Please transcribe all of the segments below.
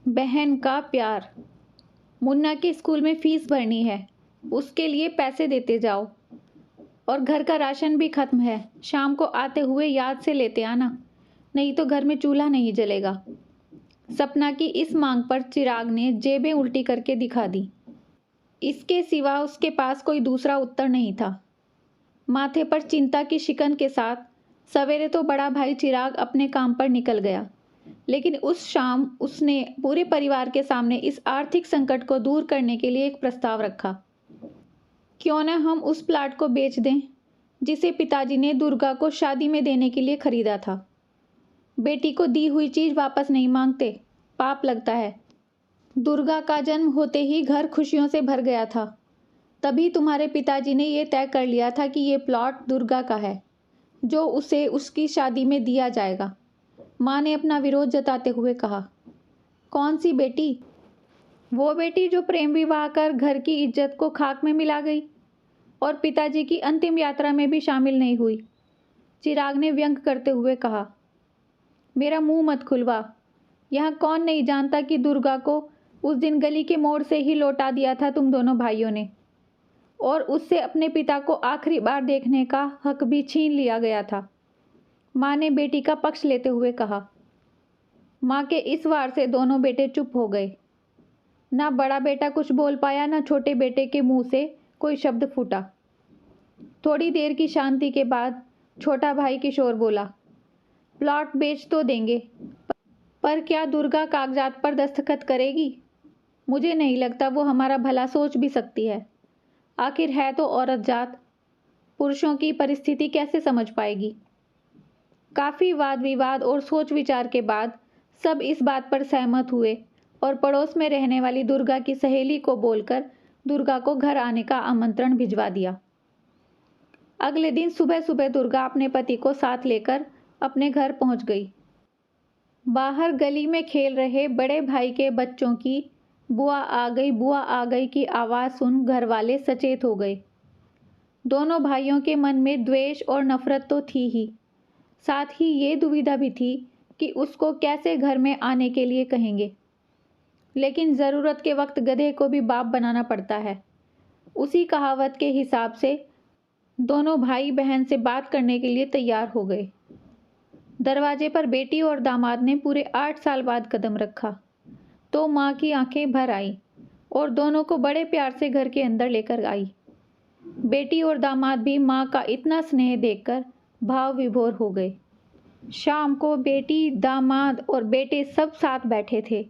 बहन का प्यार। मुन्ना के स्कूल में फीस भरनी है, उसके लिए पैसे देते जाओ। और घर का राशन भी खत्म है, शाम को आते हुए याद से लेते आना, नहीं तो घर में चूल्हा नहीं जलेगा। सपना की इस मांग पर चिराग ने जेबें उल्टी करके दिखा दी। इसके सिवा उसके पास कोई दूसरा उत्तर नहीं था। माथे पर चिंता की शिकन के साथ सवेरे तो बड़ा भाई चिराग अपने काम पर निकल गया, लेकिन उस शाम उसने पूरे परिवार के सामने इस आर्थिक संकट को दूर करने के लिए एक प्रस्ताव रखा। क्यों न हम उस प्लाट को बेच दें जिसे पिताजी ने दुर्गा को शादी में देने के लिए खरीदा था। बेटी को दी हुई चीज वापस नहीं मांगते, पाप लगता है। दुर्गा का जन्म होते ही घर खुशियों से भर गया था, तभी तुम्हारे पिताजी ने यह तय कर लिया था कि ये प्लॉट दुर्गा का है, जो उसे उसकी शादी में दिया जाएगा। माँ ने अपना विरोध जताते हुए कहा। कौन सी बेटी? वो बेटी जो प्रेम विवाह कर घर की इज्जत को खाक में मिला गई और पिताजी की अंतिम यात्रा में भी शामिल नहीं हुई, चिराग ने व्यंग करते हुए कहा। मेरा मुंह मत खुलवा। यहाँ कौन नहीं जानता कि दुर्गा को उस दिन गली के मोड़ से ही लौटा दिया था तुम दोनों भाइयों ने, और उससे अपने पिता को आखिरी बार देखने का हक भी छीन लिया गया था। माँ ने बेटी का पक्ष लेते हुए कहा। माँ के इस वार से दोनों बेटे चुप हो गए। ना बड़ा बेटा कुछ बोल पाया, ना छोटे बेटे के मुंह से कोई शब्द फूटा। थोड़ी देर की शांति के बाद छोटा भाई किशोर बोला, प्लॉट बेच तो देंगे, पर क्या दुर्गा कागजात पर दस्तखत करेगी? मुझे नहीं लगता वो हमारा भला सोच भी सकती है। आखिर है तो औरत जात, पुरुषों की परिस्थिति कैसे समझ पाएगी? काफ़ी वाद विवाद और सोच विचार के बाद सब इस बात पर सहमत हुए और पड़ोस में रहने वाली दुर्गा की सहेली को बोलकर दुर्गा को घर आने का आमंत्रण भिजवा दिया। अगले दिन सुबह सुबह दुर्गा अपने पति को साथ लेकर अपने घर पहुंच गई। बाहर गली में खेल रहे बड़े भाई के बच्चों की बुआ आ गई की आवाज़ सुन घर वाले सचेत हो गए। दोनों भाइयों के मन में द्वेष और नफरत तो थी ही, साथ ही ये दुविधा भी थी कि उसको कैसे घर में आने के लिए कहेंगे। लेकिन ज़रूरत के वक्त गधे को भी बाप बनाना पड़ता है। उसी कहावत के हिसाब से दोनों भाई बहन से बात करने के लिए तैयार हो गए। दरवाजे पर बेटी और दामाद ने पूरे 8 साल बाद कदम रखा तो माँ की आंखें भर आई और दोनों को बड़े प्यार से घर के अंदर लेकर आई। बेटी और दामाद भी माँ का इतना स्नेह देखकर भाव विभोर हो गए। शाम को बेटी, दामाद और बेटे सब साथ बैठे थे।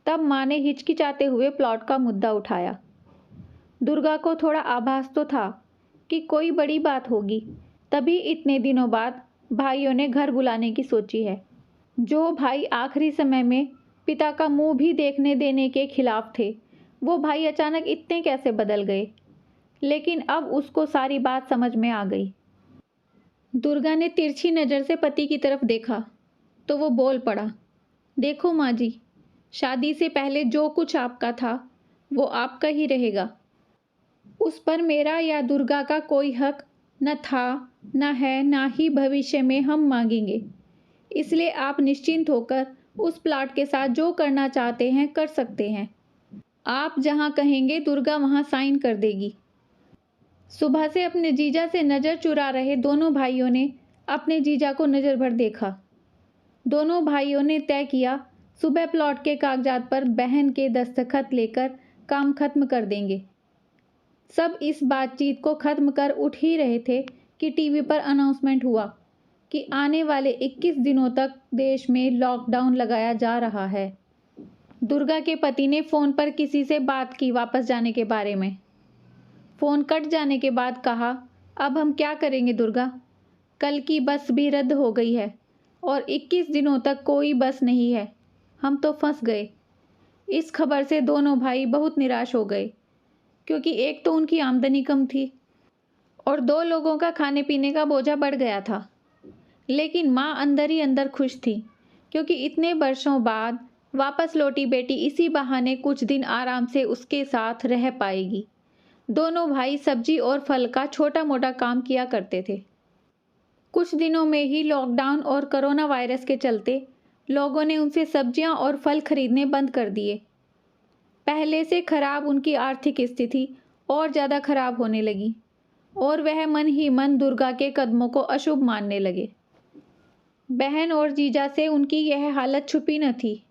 तब माँ ने हिचकिचाते हुए प्लॉट का मुद्दा उठाया। दुर्गा को थोड़ा आभास तो था कि कोई बड़ी बात होगी, तभी इतने दिनों बाद भाइयों ने घर बुलाने की सोची है। जो भाई आखिरी समय में पिता का मुंह भी देखने देने के खिलाफ थे, वो भाई अचानक इतने कैसे बदल गए? लेकिन अब उसको सारी बात समझ में आ गई। दुर्गा ने तिरछी नज़र से पति की तरफ देखा तो वो बोल पड़ा, देखो माँ जी, शादी से पहले जो कुछ आपका था वो आपका ही रहेगा। उस पर मेरा या दुर्गा का कोई हक न था, न है, ना ही भविष्य में हम मांगेंगे। इसलिए आप निश्चिंत होकर उस प्लाट के साथ जो करना चाहते हैं कर सकते हैं। आप जहाँ कहेंगे दुर्गा वहाँ साइन कर देगी। सुबह से अपने जीजा से नज़र चुरा रहे दोनों भाइयों ने अपने जीजा को नज़र भर देखा। दोनों भाइयों ने तय किया सुबह प्लॉट के कागजात पर बहन के दस्तखत लेकर काम खत्म कर देंगे। सब इस बातचीत को खत्म कर उठ ही रहे थे कि टीवी पर अनाउंसमेंट हुआ कि आने वाले 21 दिनों तक देश में लॉकडाउन लगाया जा रहा है। दुर्गा के पति ने फ़ोन पर किसी से बात की वापस जाने के बारे में। फ़ोन कट जाने के बाद कहा, अब हम क्या करेंगे दुर्गा? कल की बस भी रद्द हो गई है और 21 दिनों तक कोई बस नहीं है। हम तो फंस गए। इस खबर से दोनों भाई बहुत निराश हो गए, क्योंकि एक तो उनकी आमदनी कम थी और 2 लोगों का खाने पीने का बोझा बढ़ गया था। लेकिन माँ अंदर ही अंदर खुश थी, क्योंकि इतने वर्षों बाद वापस लौटी बेटी इसी बहाने कुछ दिन आराम से उसके साथ रह पाएगी। दोनों भाई सब्जी और फल का छोटा मोटा काम किया करते थे। कुछ दिनों में ही लॉकडाउन और कोरोना वायरस के चलते लोगों ने उनसे सब्जियां और फल खरीदने बंद कर दिए। पहले से खराब उनकी आर्थिक स्थिति और ज़्यादा खराब होने लगी और वह मन ही मन दुर्गा के कदमों को अशुभ मानने लगे। बहन और जीजा से उनकी यह हालत छुपी न थी।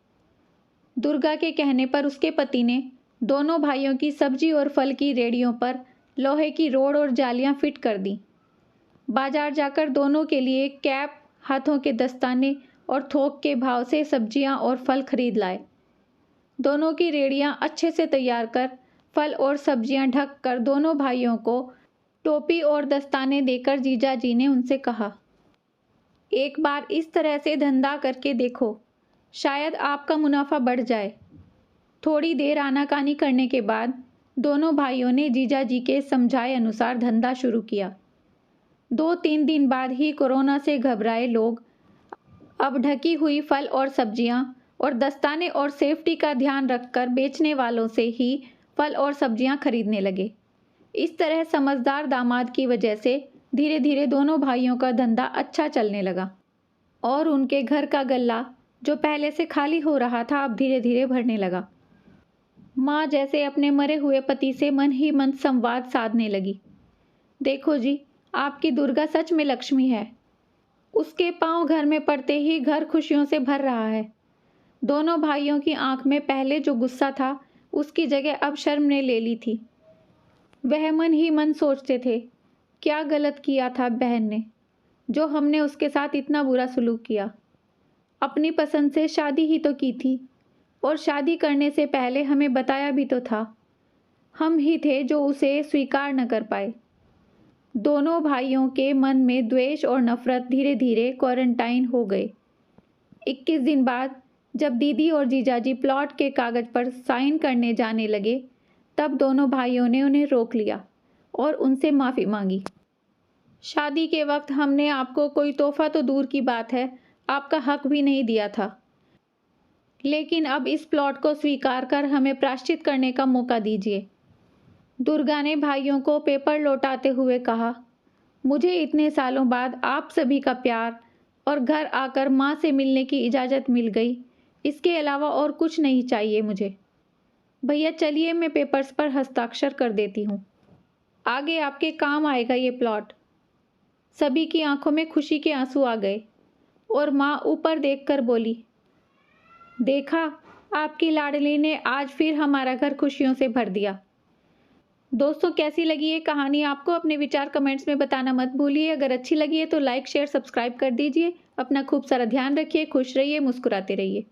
दुर्गा के कहने पर उसके पति ने दोनों भाइयों की सब्जी और फल की रेहड़ियों पर लोहे की रोड और जालियां फिट कर दी। बाजार जाकर दोनों के लिए कैप, हाथों के दस्ताने और थोक के भाव से सब्जियां और फल खरीद लाए। दोनों की रेहड़ियां अच्छे से तैयार कर, फल और सब्जियां ढक कर दोनों भाइयों को टोपी और दस्ताने देकर जीजा जी ने उनसे कहा, एक बार इस तरह से धंधा करके देखो, शायद आपका मुनाफा बढ़ जाए। थोड़ी देर आनाकानी करने के बाद दोनों भाइयों ने जीजा जी के समझाए अनुसार धंधा शुरू किया। 2-3 दिन बाद ही कोरोना से घबराए लोग अब ढकी हुई फल और सब्जियां और दस्ताने और सेफ्टी का ध्यान रखकर बेचने वालों से ही फल और सब्जियां खरीदने लगे। इस तरह समझदार दामाद की वजह से धीरे धीरे दोनों भाइयों का धंधा अच्छा चलने लगा और उनके घर का गल्ला जो पहले से खाली हो रहा था अब धीरे धीरे भरने लगा। माँ जैसे अपने मरे हुए पति से मन ही मन संवाद साधने लगी। देखो जी, आपकी दुर्गा सच में लक्ष्मी है। उसके पांव घर में पड़ते ही घर खुशियों से भर रहा है। दोनों भाइयों की आंख में पहले जो गुस्सा था उसकी जगह अब शर्म ने ले ली थी। वह मन ही मन सोचते थे, क्या गलत किया था बहन ने, जो हमने उसके साथ इतना बुरा सलूक किया। अपनी पसंद से शादी ही तो की थी और शादी करने से पहले हमें बताया भी तो था। हम ही थे जो उसे स्वीकार न कर पाए। दोनों भाइयों के मन में द्वेष और नफरत धीरे धीरे क्वारंटाइन हो गए। 21 दिन बाद जब दीदी और जीजाजी प्लॉट के कागज पर साइन करने जाने लगे, तब दोनों भाइयों ने उन्हें रोक लिया और उनसे माफ़ी मांगी। शादी के वक्त हमने आपको कोई तोहफा तो दूर की बात है, आपका हक भी नहीं दिया था। लेकिन अब इस प्लॉट को स्वीकार कर हमें प्रायश्चित करने का मौका दीजिए। दुर्गा ने भाइयों को पेपर लौटाते हुए कहा, मुझे इतने सालों बाद आप सभी का प्यार और घर आकर माँ से मिलने की इजाज़त मिल गई। इसके अलावा और कुछ नहीं चाहिए मुझे। भैया चलिए, मैं पेपर्स पर हस्ताक्षर कर देती हूँ। आगे आपके काम आएगा ये प्लॉट। सभी की आंखों में खुशी के आंसू आ गए और माँ ऊपर देखकर बोली, देखा, आपकी लाडली ने आज फिर हमारा घर खुशियों से भर दिया। दोस्तों, कैसी लगी ये कहानी आपको? अपने विचार कमेंट्स में बताना मत भूलिए। अगर अच्छी लगी है तो लाइक, शेयर, सब्सक्राइब कर दीजिए। अपना खूब सारा ध्यान रखिए, खुश रहिए, मुस्कुराते रहिए।